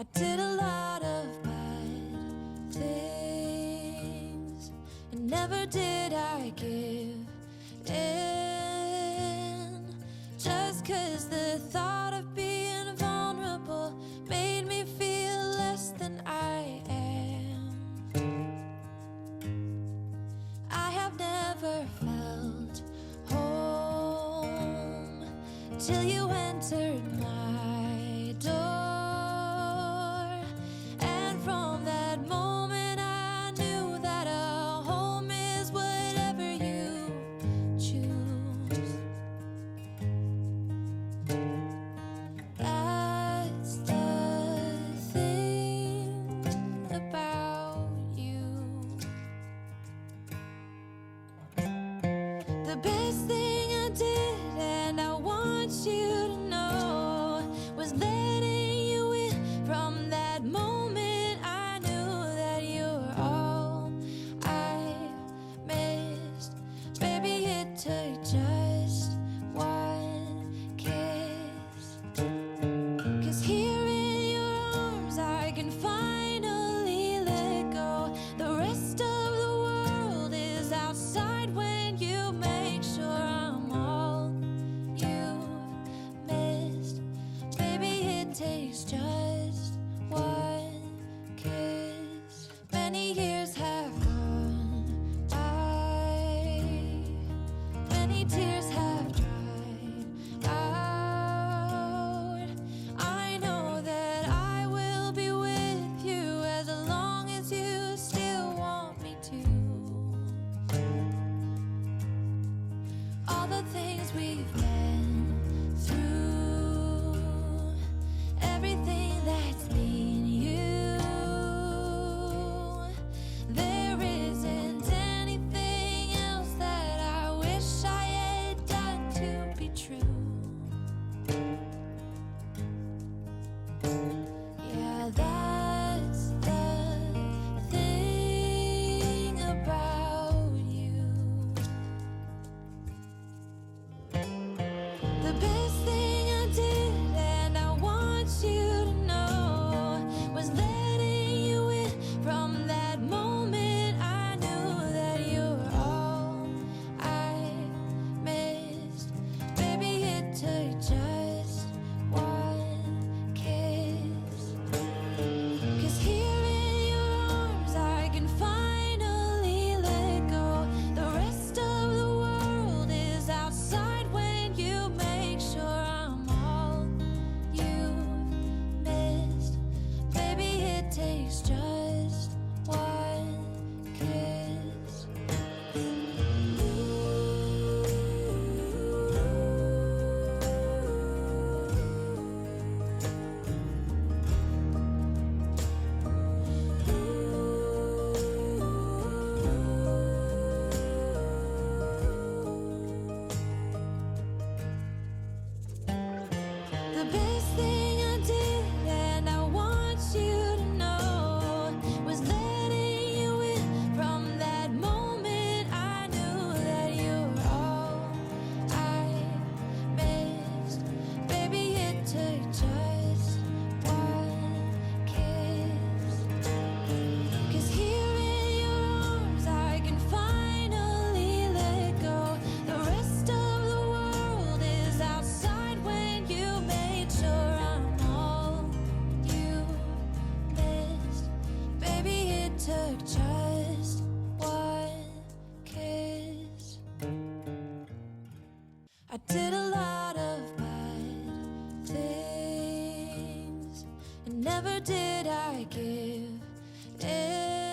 I did a lot of bad things, and never did I give in. Just 'cause the thought of being vulnerable made me feel less than I am. I have never felt home till you entered my door. And from that moment I knew that a home is whatever you choose. That's the thing about you. The best thing I did, and I want you to know, was letting you in. From that moment I knew that you were all I missed. Baby, it took just one kiss. 'Cause here in your arms I can finally let go. The rest of the world is outside when you make sure I'm all you've missed. Baby, it takes just one kiss. Many years have gone by, many tears have dried out. I know that I will be with you as long as you still want me to. All the things we've been through, everything that's been you, there isn't anything else that I wish I had done to be true. Yeah, that's the thing about you. The best thing I did, and I want you to know, was letting you in. From that moment I knew that you were all I missed. Baby, it took just one kiss. 'Cause here in your arms I can finally let go. The rest of the world is outside when you make sure I'm all you've missed. Baby, it takes just one kiss. The best thing I did, and I want you to know, was letting you in. From that moment I knew that you were all I missed. Baby, it took just one kiss. 'Cause here in your arms I can finally let go. The rest of the world is outside when you made sure I'm all you missed. Baby, it took just one kiss. I did a lot of bad things, and never did I give in.